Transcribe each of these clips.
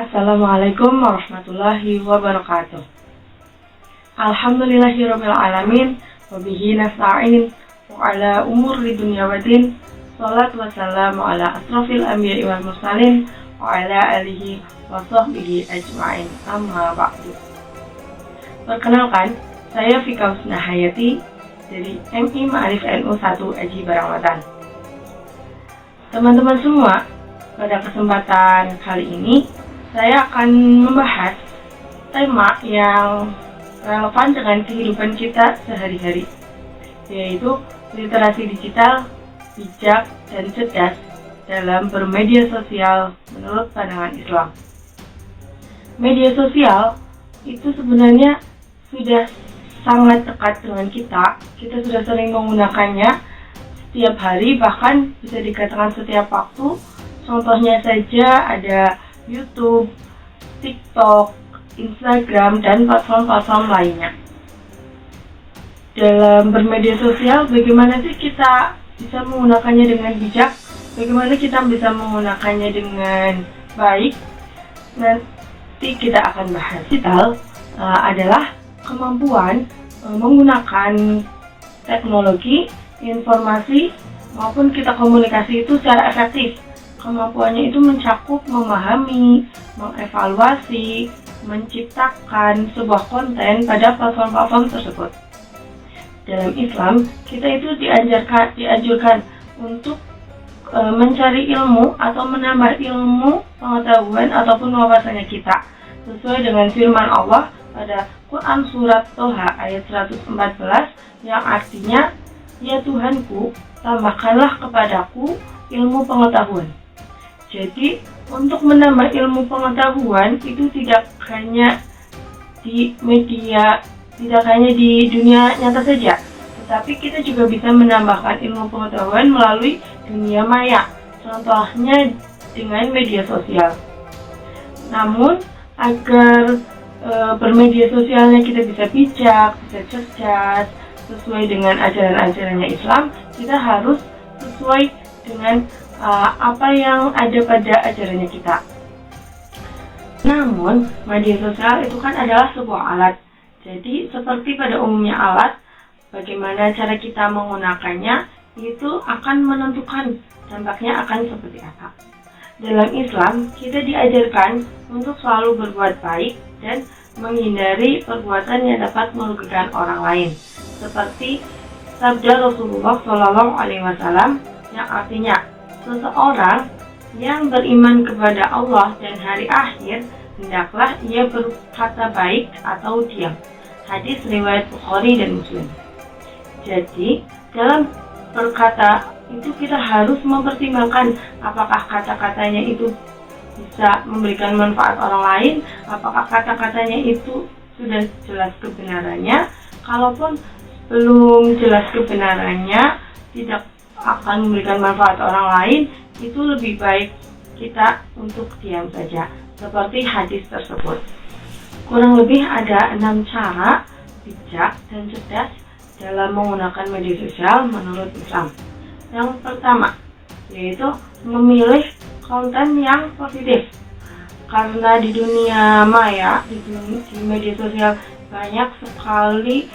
Assalamualaikum warahmatullahi wabarakatuh. Alhamdulillahirabbil alamin wa bihi nasta'in wa ala umuri dunya waddin. Shalatu wassalamu ala asrofil anbiya'i wal mursalin wa ala alihi wa sahbihi ajma'in. Amma ba'du. Perkenalkan, saya Fika Husna Hayati dari MI Ma'arif NU 1 Aji Barangmatan. Teman-teman semua, pada kesempatan kali ini saya akan membahas tema yang relevan dengan kehidupan kita sehari-hari, yaitu literasi digital, bijak dan cerdas dalam bermedia sosial menurut pandangan Islam. Media sosial itu sebenarnya sudah sangat dekat dengan kita sudah sering menggunakannya setiap hari, bahkan bisa dikatakan setiap waktu. Contohnya saja ada YouTube, TikTok, Instagram, dan platform-platform lainnya. Dalam bermedia sosial, bagaimana sih kita bisa menggunakannya dengan bijak? Bagaimana kita bisa menggunakannya dengan baik? Nanti kita akan bahas. Digital adalah kemampuan menggunakan teknologi, informasi, maupun kita komunikasi itu secara efektif. Kemampuannya itu mencakup memahami, mengevaluasi, menciptakan sebuah konten pada platform-platform tersebut. Dalam Islam, kita itu dianjurkan untuk mencari ilmu atau menambah ilmu, pengetahuan ataupun wawasannya kita, sesuai dengan firman Allah pada Quran Surat Toha ayat 114 yang artinya, "Ya Tuhanku, tambahkanlah kepadaku ilmu pengetahuan." Jadi, untuk menambah ilmu pengetahuan itu tidak hanya di media, tidak hanya di dunia nyata saja, tetapi kita juga bisa menambahkan ilmu pengetahuan melalui dunia maya, contohnya dengan media sosial. Namun, agar bermedia sosialnya kita bisa bijak, bisa cerdas, sesuai dengan ajaran-ajarannya Islam, kita harus sesuai dengan apa yang ada pada ajarannya kita. Namun, media sosial itu kan adalah sebuah alat. Jadi, seperti pada umumnya alat, bagaimana cara kita menggunakannya itu akan menentukan dampaknya akan seperti apa. Dalam Islam, kita diajarkan untuk selalu berbuat baik dan menghindari perbuatan yang dapat merugikan orang lain. Seperti sabda Rasulullah SAW yang artinya, seseorang yang beriman kepada Allah dan hari akhir, hendaklah ia berkata baik atau diam. Hadis riwayat Bukhari dan Muslim. Jadi, dalam berkata itu kita harus mempertimbangkan apakah kata-katanya itu bisa memberikan manfaat orang lain, apakah kata-katanya itu sudah jelas kebenarannya. Kalaupun belum jelas kebenarannya, tidak akan memberikan manfaat orang lain, itu lebih baik kita untuk diam saja, seperti hadis tersebut. Kurang lebih ada 6 cara bijak dan cerdas dalam menggunakan media sosial menurut Islam. Yang pertama, yaitu memilih konten yang positif. Karena di dunia maya, di media sosial banyak sekali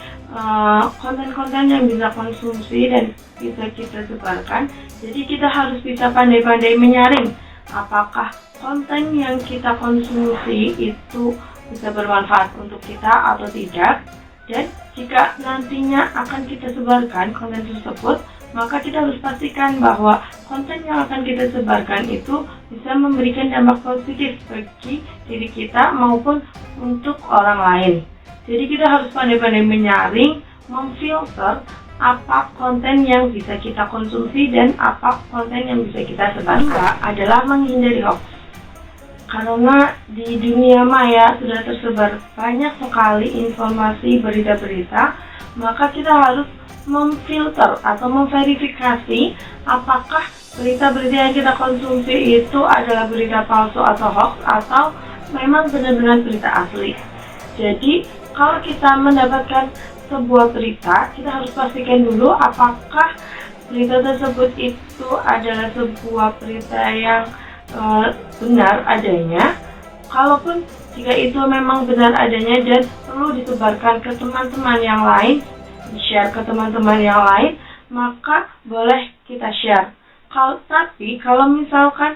konten-konten yang bisa konsumsi dan bisa kita sebarkan. Jadi kita harus bisa pandai-pandai menyaring apakah konten yang kita konsumsi itu bisa bermanfaat untuk kita atau tidak. Dan jika nantinya akan kita sebarkan konten tersebut, maka kita harus pastikan bahwa konten yang akan kita sebarkan itu bisa memberikan dampak positif bagi diri kita maupun untuk orang lain. Jadi kita harus pandai-pandai menyaring, memfilter apa konten yang bisa kita konsumsi dan apa konten yang bisa kita sebarkan. Adalah menghindari hoax. Karena di dunia maya sudah tersebar banyak sekali informasi berita-berita, maka kita harus memfilter atau memverifikasi apakah berita-berita yang kita konsumsi itu adalah berita palsu atau hoax atau memang benar-benar berita asli. Jadi, kalau kita mendapatkan sebuah berita, kita harus pastikan dulu apakah berita tersebut itu adalah sebuah berita yang benar adanya. Kalaupun jika itu memang benar adanya dan perlu disebarkan ke teman-teman yang lain, di-share ke teman-teman yang lain, maka boleh kita share. Tapi kalau misalkan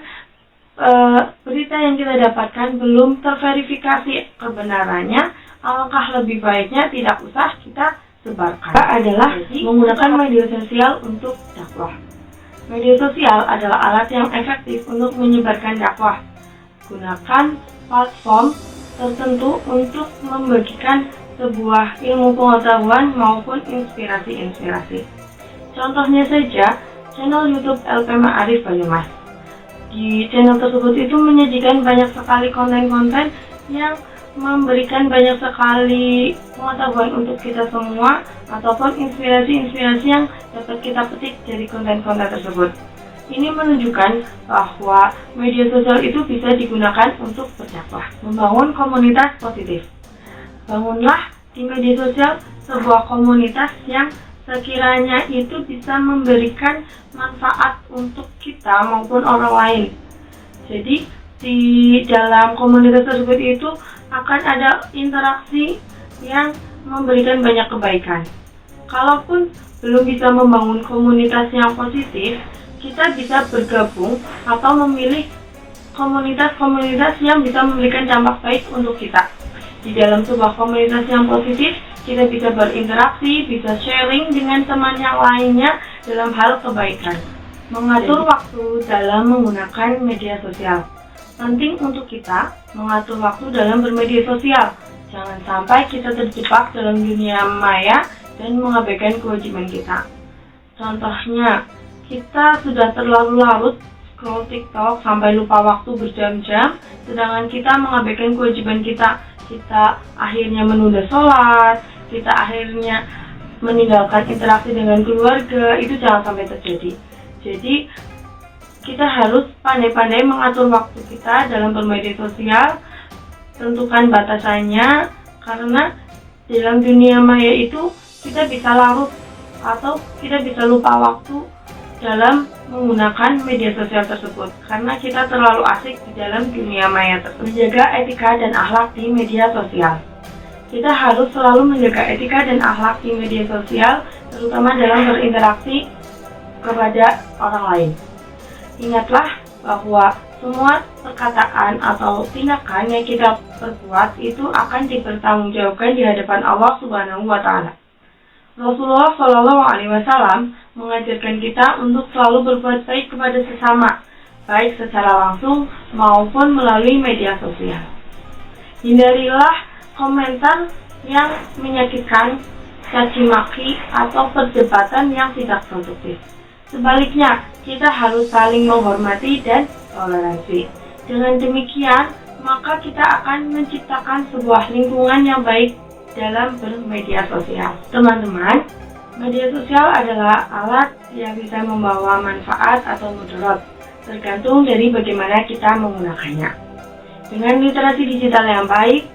berita yang kita dapatkan belum terverifikasi kebenarannya, alangkah lebih baiknya tidak usah kita sebarkan. Adalah menggunakan media sosial untuk dakwah. Media sosial adalah alat yang efektif untuk menyebarkan dakwah. Gunakan platform tertentu untuk membagikan sebuah ilmu pengetahuan maupun inspirasi-inspirasi. Contohnya saja, channel YouTube LP Ma'arif Banyumas. Di channel tersebut itu menyajikan banyak sekali konten-konten yang memberikan banyak sekali pengetahuan untuk kita semua ataupun inspirasi-inspirasi yang dapat kita petik dari konten-konten tersebut. Ini menunjukkan bahwa media sosial itu bisa digunakan untuk berdakwah, membangun komunitas positif. Bangunlah di media sosial sebuah komunitas yang sekiranya itu bisa memberikan manfaat untuk kita maupun orang lain. Jadi di dalam komunitas tersebut itu akan ada interaksi yang memberikan banyak kebaikan. Kalaupun belum bisa membangun komunitas yang positif, kita bisa bergabung atau memilih komunitas-komunitas yang bisa memberikan dampak baik untuk kita. Di dalam sebuah komunitas yang positif, kita bisa berinteraksi, bisa sharing dengan teman yang lainnya dalam hal kebaikan. Mengatur waktu dalam menggunakan media sosial. Penting untuk kita mengatur waktu dalam bermedia sosial. Jangan sampai kita terjebak dalam dunia maya dan mengabaikan kewajiban kita. Contohnya, kita sudah terlalu larut scroll TikTok sampai lupa waktu berjam-jam, sedangkan kita mengabaikan kewajiban kita. Kita akhirnya menunda sholat, kita akhirnya meninggalkan interaksi dengan keluarga. Itu jangan sampai terjadi. Jadi kita harus pandai-pandai mengatur waktu kita dalam bermedia sosial. Tentukan batasannya, karena dalam dunia maya itu kita bisa larut atau kita bisa lupa waktu dalam menggunakan media sosial tersebut karena kita terlalu asik di dalam dunia maya tersebut. Menjaga etika dan akhlak di media sosial. Kita harus selalu menjaga etika dan akhlak di media sosial, terutama dalam berinteraksi kepada orang lain. Ingatlah bahwa semua perkataan atau tindakan yang kita perbuat itu akan dipertanggungjawabkan di hadapan Allah Subhanahu wa Ta'ala. Rasulullah Shallallahu Alaihi Wasallam mengajarkan kita untuk selalu berbuat baik kepada sesama, baik secara langsung maupun melalui media sosial. Hindarilah komentar yang menyakitkan, caci maki atau perdebatan yang tidak produktif. Sebaliknya, kita harus saling menghormati dan toleransi. Dengan demikian, maka kita akan menciptakan sebuah lingkungan yang baik dalam bermedia sosial. Teman-teman, media sosial adalah alat yang bisa membawa manfaat atau mudarat, tergantung dari bagaimana kita menggunakannya. Dengan literasi digital yang baik,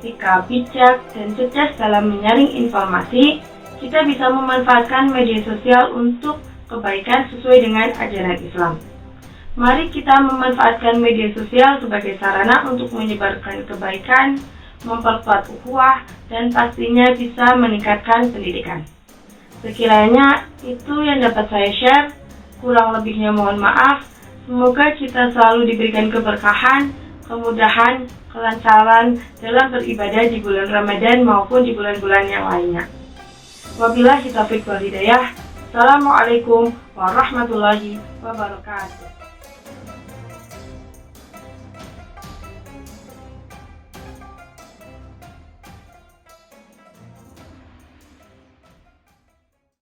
sikap bijak dan cerdas dalam menyaring informasi, kita bisa memanfaatkan media sosial untuk kebaikan sesuai dengan ajaran Islam. Mari kita memanfaatkan media sosial sebagai sarana untuk menyebarkan kebaikan, memperkuat ukhuwah, dan pastinya bisa meningkatkan pendidikan. Sekiranya itu yang dapat saya share, kurang lebihnya mohon maaf. Semoga kita selalu diberikan keberkahan, kemudahan, kelancaran dalam beribadah di bulan Ramadan maupun di bulan-bulan yang lainnya. Wabillahi taufiq wal hidayah. Assalamualaikum warahmatullahi wabarakatuh.